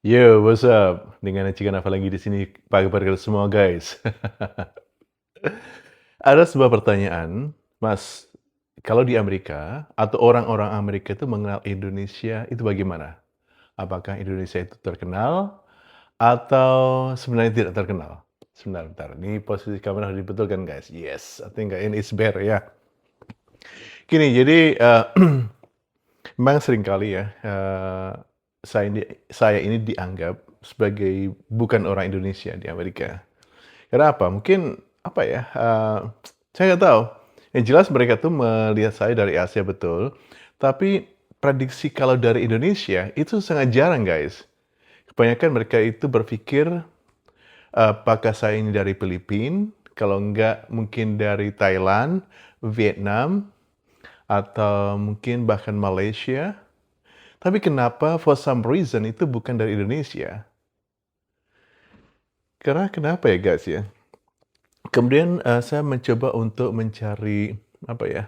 Yo, what's up? Dengan Cikan apa lagi di sini? Pagi kabar semua, guys. Ada sebuah pertanyaan, Mas, kalau di Amerika atau orang-orang Amerika itu mengenal Indonesia itu bagaimana? Apakah Indonesia itu terkenal atau sebenarnya tidak terkenal? Sebentar, bentar. Ini posisi kamera harus dibetulkan, guys. Yes, I think ini is better ya. Gini, jadi memang seringkali ya, saya ini dianggap sebagai bukan orang Indonesia di Amerika. Karena apa? Mungkin apa ya, saya nggak tahu. Yang jelas mereka tuh melihat saya dari Asia betul, tapi prediksi kalau dari Indonesia itu sangat jarang, guys. Kebanyakan mereka itu berpikir, apakah saya ini dari Filipina, kalau enggak mungkin dari Thailand, Vietnam, atau mungkin bahkan Malaysia. Tapi kenapa for some reason itu bukan dari Indonesia? Karena kenapa ya, guys, ya? Kemudian, saya mencoba untuk mencari, apa ya,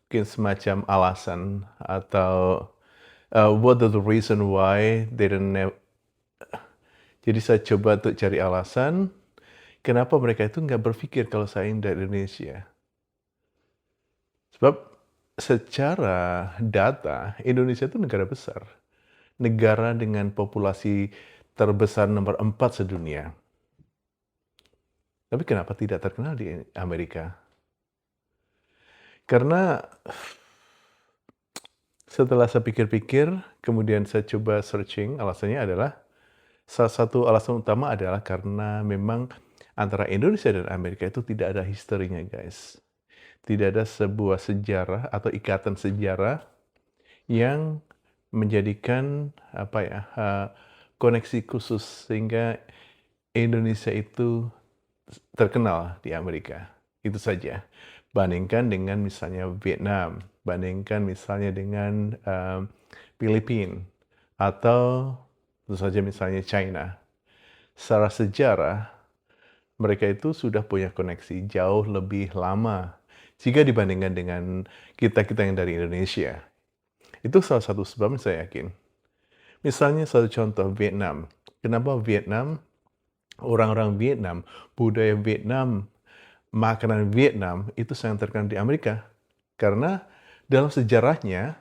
mungkin semacam alasan atau, what are the reason why they don't have. Jadi saya coba untuk cari alasan, kenapa mereka itu nggak berpikir kalau saya ini dari Indonesia. Sebab secara data, Indonesia itu negara besar. Negara dengan populasi terbesar nomor 4 sedunia. Tapi kenapa tidak terkenal di Amerika? Karena setelah saya pikir-pikir, kemudian saya coba searching, alasannya adalah, salah satu alasan utama adalah karena memang antara Indonesia dan Amerika itu tidak ada historinya, guys. Tidak ada sebuah sejarah atau ikatan sejarah yang menjadikan, apa ya, koneksi khusus sehingga Indonesia itu terkenal di Amerika. Itu saja. Bandingkan dengan misalnya Vietnam, bandingkan misalnya dengan Filipina, atau tentu saja misalnya China. Secara sejarah, mereka itu sudah punya koneksi jauh lebih lama jika dibandingkan dengan kita-kita yang dari Indonesia. Itu salah satu sebab saya yakin. Misalnya satu contoh Vietnam. Kenapa Vietnam, orang-orang Vietnam, budaya Vietnam, makanan Vietnam itu sangat terkenal di Amerika? Karena dalam sejarahnya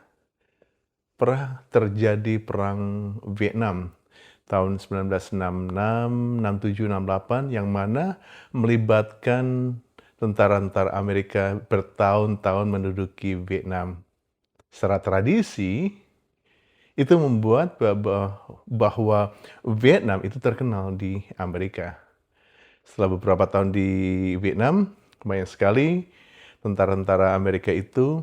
pernah terjadi perang Vietnam tahun 1966, 67, 68 yang mana melibatkan tentara-tentara Amerika bertahun-tahun menduduki Vietnam. Secara tradisi, itu membuat bahwa Vietnam itu terkenal di Amerika. Setelah beberapa tahun di Vietnam, banyak sekali tentara-tentara Amerika itu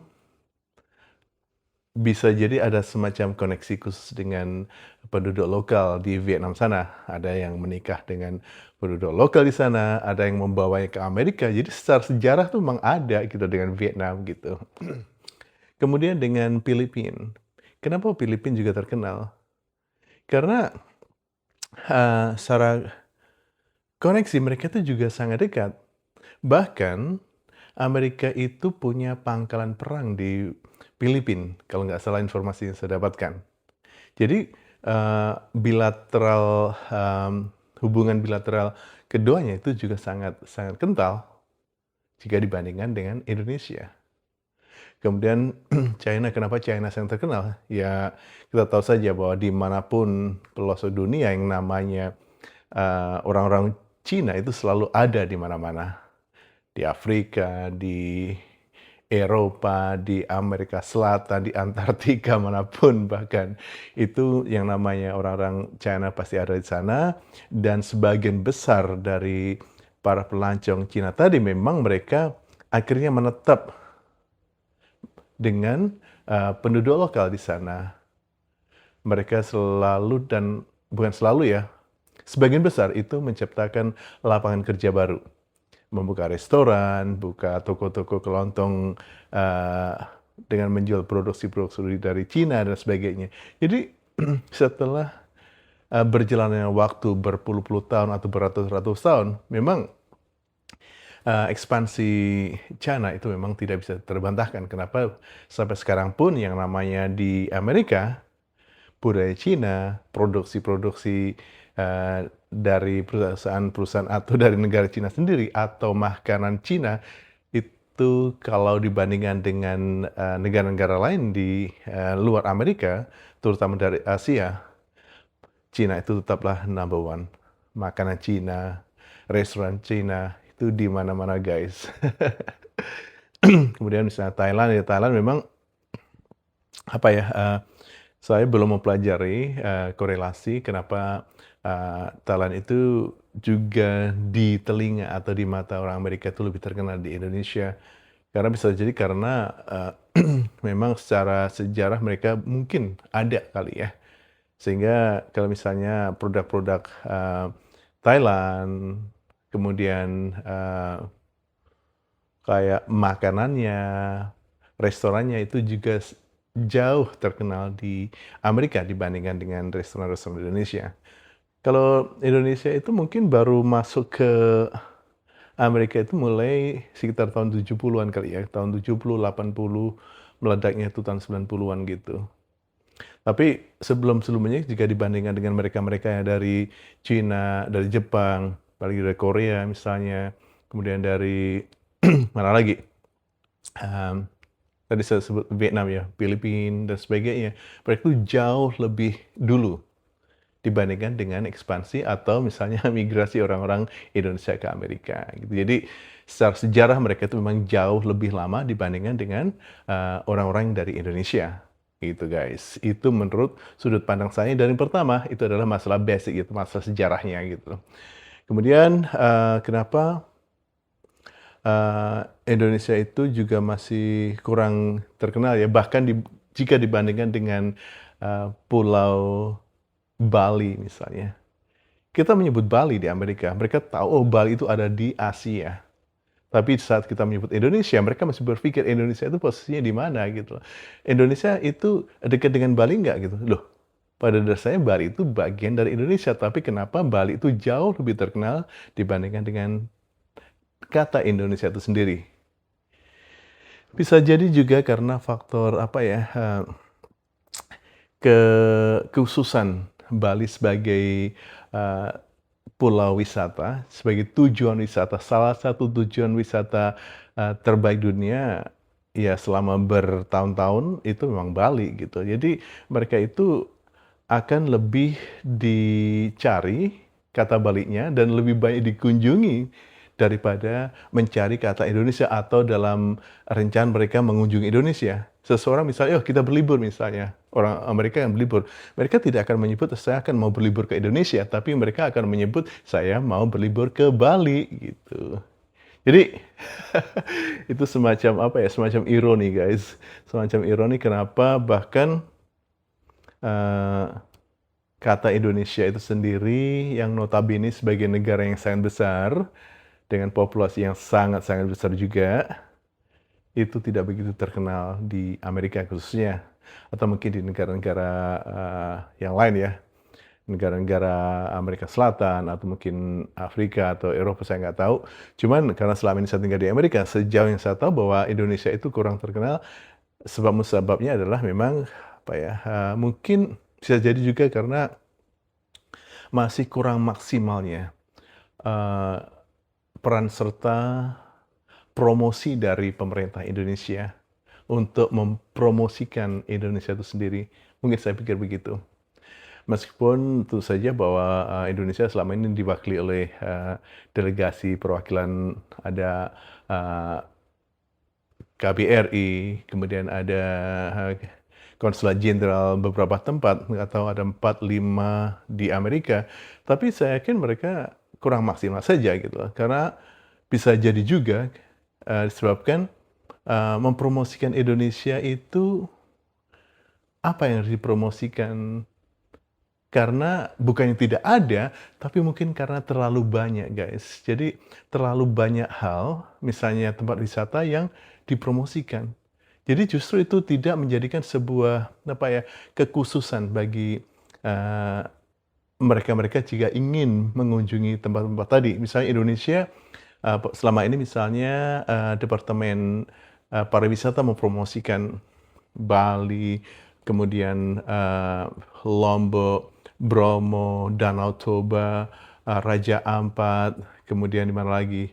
bisa jadi ada semacam koneksi khusus dengan penduduk lokal di Vietnam sana. Ada yang menikah dengan penduduk lokal di sana, ada yang membawanya ke Amerika. Jadi secara sejarah tuh memang ada gitu dengan Vietnam gitu. Kemudian dengan Filipina. Kenapa Filipina juga terkenal? Karena secara koneksi mereka itu juga sangat dekat. Bahkan Amerika itu punya pangkalan perang di Filipina, kalau nggak salah informasi yang saya dapatkan. Jadi, bilateral, hubungan bilateral keduanya itu juga sangat sangat kental jika dibandingkan dengan Indonesia. Kemudian China, kenapa China sangat terkenal? Ya, kita tahu saja bahwa di manapun pelosok dunia yang namanya, orang-orang Cina itu selalu ada di mana-mana. Di Afrika, di Eropa, di Amerika Selatan, di Antartika, manapun bahkan. Itu yang namanya orang-orang China pasti ada di sana, dan sebagian besar dari para pelancong Cina tadi memang mereka akhirnya menetap dengan, penduduk lokal di sana. Mereka selalu, dan bukan selalu ya, sebagian besar itu menciptakan lapangan kerja baru. Membuka restoran, buka toko-toko kelontong, dengan menjual produksi-produksi dari Cina dan sebagainya. Jadi setelah, berjalannya waktu berpuluh-puluh tahun atau beratus-ratus tahun, memang, ekspansi China itu memang tidak bisa terbantahkan. Kenapa sampai sekarang pun yang namanya di Amerika, budaya Cina, produksi-produksi dari perusahaan-perusahaan atau dari negara Cina sendiri atau makanan Cina itu kalau dibandingkan dengan negara-negara lain di luar Amerika, terutama dari Asia, Cina itu tetaplah number one. Makanan Cina, restoran Cina itu di mana-mana guys. Kemudian misalnya Thailand, ya Thailand memang apa ya, saya belum mempelajari korelasi kenapa Thailand itu juga di telinga atau di mata orang Amerika itu lebih terkenal di Indonesia. Karena bisa jadi karena memang secara sejarah mereka mungkin ada kali ya. Sehingga kalau misalnya produk-produk Thailand, kemudian kayak makanannya, restorannya itu juga jauh terkenal di Amerika dibandingkan dengan restoran-restoran Indonesia. Kalau Indonesia itu mungkin baru masuk ke Amerika itu mulai sekitar tahun 70-an kali ya, tahun 70, 80, meledaknya itu tahun 90-an gitu. Tapi sebelum-sebelumnya jika dibandingkan dengan mereka-mereka yang dari Cina, dari Jepang, apalagi dari Korea misalnya, kemudian dari mana lagi? Tadi saya sebut Vietnam ya, Filipina dan sebagainya. Mereka itu jauh lebih dulu dibandingkan dengan ekspansi atau misalnya migrasi orang-orang Indonesia ke Amerika gitu. Jadi secara sejarah mereka itu memang jauh lebih lama dibandingkan dengan orang-orang dari Indonesia gitu guys. Itu menurut sudut pandang saya dan yang pertama itu adalah masalah basic gitu, masalah sejarahnya gitu. Kemudian kenapa Indonesia itu juga masih kurang terkenal ya, bahkan jika dibandingkan dengan Pulau Bali misalnya. Kita menyebut Bali di Amerika, mereka tahu, oh Bali itu ada di Asia. Tapi saat kita menyebut Indonesia, mereka masih berpikir Indonesia itu posisinya di mana gitu. Indonesia itu dekat dengan Bali nggak gitu. Loh, pada dasarnya Bali itu bagian dari Indonesia, tapi kenapa Bali itu jauh lebih terkenal dibandingkan dengan kata Indonesia itu sendiri? Bisa jadi juga karena faktor apa ya, kekhususan Bali sebagai pulau wisata, sebagai tujuan wisata, salah satu tujuan wisata terbaik dunia, ya selama bertahun-tahun itu memang Bali gitu. Jadi mereka itu akan lebih dicari kata Balinya dan lebih banyak dikunjungi daripada mencari kata Indonesia atau dalam rencana mereka mengunjungi Indonesia. Seseorang misalnya, "Oh kita berlibur," misalnya, orang Amerika yang berlibur, mereka tidak akan menyebut, "Saya akan mau berlibur ke Indonesia," tapi mereka akan menyebut, "Saya mau berlibur ke Bali," gitu. Jadi itu semacam apa ya, semacam ironi guys, semacam ironi kenapa bahkan eee, kata Indonesia itu sendiri yang notabene sebagai negara yang sangat besar, dengan populasi yang sangat-sangat besar juga, itu tidak begitu terkenal di Amerika khususnya, atau mungkin di negara-negara yang lain ya, negara-negara Amerika Selatan atau mungkin Afrika atau Eropa saya nggak tahu. Cuman karena selama ini saya tinggal di Amerika, sejauh yang saya tahu bahwa Indonesia itu kurang terkenal, sebab musababnya adalah memang apa ya, mungkin bisa jadi juga karena masih kurang maksimalnya eee, peran serta promosi dari pemerintah Indonesia untuk mempromosikan Indonesia itu sendiri. Mungkin saya pikir begitu. Meskipun tentu saja bahwa Indonesia selama ini diwakili oleh delegasi perwakilan, ada KBRI, kemudian ada konsulat jenderal beberapa tempat, nggak tahu ada 4, 5 di Amerika. Tapi saya yakin mereka kurang maksimal saja gitu loh. Karena bisa jadi juga disebabkan mempromosikan Indonesia itu apa yang harus dipromosikan? Karena bukannya tidak ada, tapi mungkin karena terlalu banyak, guys. Jadi terlalu banyak hal, misalnya tempat wisata yang dipromosikan. Jadi justru itu tidak menjadikan sebuah apa ya, kekhususan bagi mereka-mereka jika ingin mengunjungi tempat-tempat tadi. Misalnya Indonesia selama ini misalnya Departemen Pariwisata mempromosikan Bali, kemudian Lombok, Bromo, Danau Toba, Raja Ampat, kemudian di mana lagi,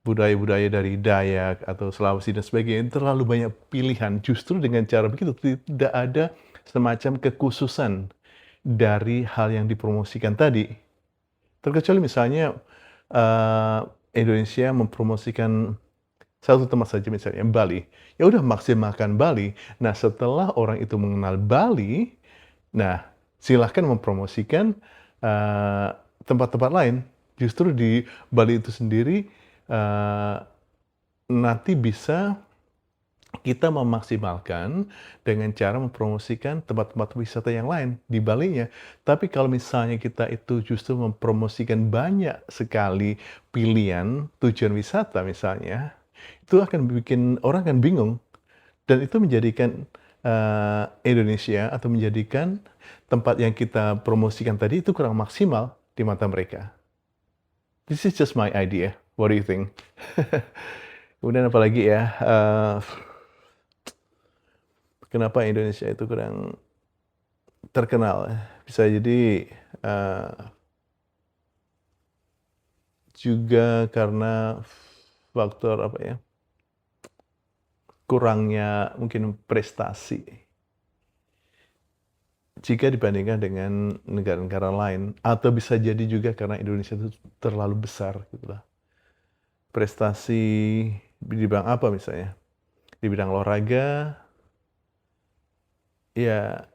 budaya-budaya dari Dayak atau Sulawesi dan sebagainya, terlalu banyak pilihan. Justru dengan cara begitu tidak ada semacam kekhususan dari hal yang dipromosikan tadi. Terkecuali misalnya, eee, Indonesia mempromosikan satu tempat saja misalnya Bali, ya udah maksimalkan Bali. Nah setelah orang itu mengenal Bali, nah silahkan mempromosikan, eee, tempat-tempat lain. Justru di Bali itu sendiri, eee, nanti bisa kita memaksimalkan dengan cara mempromosikan tempat-tempat wisata yang lain di Balinya. Tapi kalau misalnya kita itu justru mempromosikan banyak sekali pilihan tujuan wisata misalnya, itu akan bikin orang kan bingung dan itu menjadikan, Indonesia atau menjadikan tempat yang kita promosikan tadi itu kurang maksimal di mata mereka. This is just my idea, what do you think? Kemudian apalagi ya, kenapa Indonesia itu kurang terkenal ya, bisa jadi, juga karena faktor apa ya, kurangnya mungkin prestasi jika dibandingkan dengan negara-negara lain, atau bisa jadi juga karena Indonesia itu terlalu besar gitulah. Prestasi di bidang apa misalnya? Di bidang olahraga, ya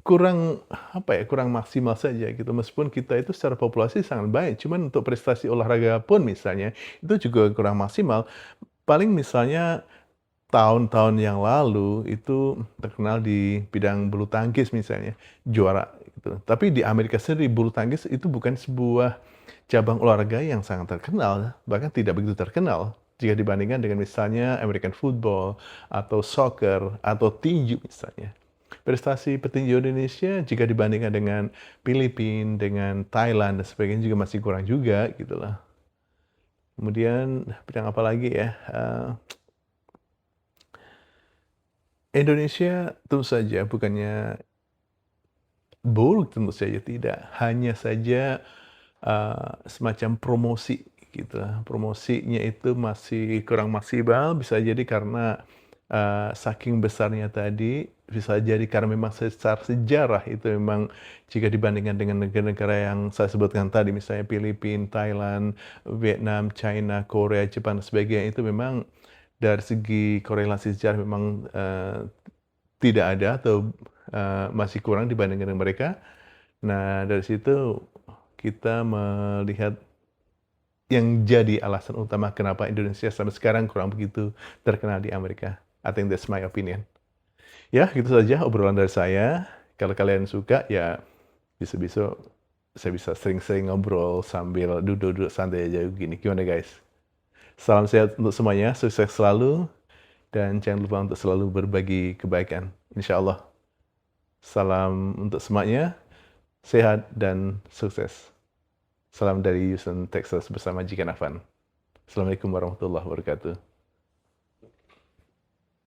kurang, apa ya, kurang maksimal saja gitu. Meskipun kita itu secara populasi sangat baik, cuman untuk prestasi olahraga pun misalnya, itu juga kurang maksimal. Paling misalnya tahun-tahun yang lalu itu terkenal di bidang bulu tangkis misalnya, juara gitu. Tapi di Amerika sendiri bulu tangkis itu bukan sebuah cabang olahraga yang sangat terkenal, bahkan tidak begitu terkenal jika dibandingkan dengan misalnya American football atau soccer atau tinju misalnya. Prestasi petinju Indonesia jika dibandingkan dengan Filipina, dengan Thailand dan sebagainya juga masih kurang juga gitulah. Kemudian bidang apa lagi ya, Indonesia tentu saja bukannya buruk, tentu saja tidak. Hanya saja, semacam promosi gitu. Promosinya itu masih kurang maksimal, bisa jadi karena, saking besarnya tadi, bisa jadi karena memang secara sejarah itu memang jika dibandingkan dengan negara-negara yang saya sebutkan tadi, misalnya Filipina, Thailand, Vietnam, China, Korea, Jepang, dan sebagainya, itu memang dari segi korelasi sejarah memang, tidak ada atau, masih kurang dibandingkan dengan mereka. Nah, dari situ kita melihat yang jadi alasan utama kenapa Indonesia sampai sekarang kurang begitu terkenal di Amerika. I think that's my opinion. Ya, gitu saja obrolan dari saya. Kalau kalian suka, ya bisa-bisa saya bisa sering-sering ngobrol sambil duduk-duduk santai aja begini. Gimana guys? Salam sehat untuk semuanya, sukses selalu, dan jangan lupa untuk selalu berbagi kebaikan. Insya Allah. Salam untuk semuanya, sehat dan sukses. Salam dari Houston, Texas bersama Jikan Afan. Assalamualaikum warahmatullahi wabarakatuh.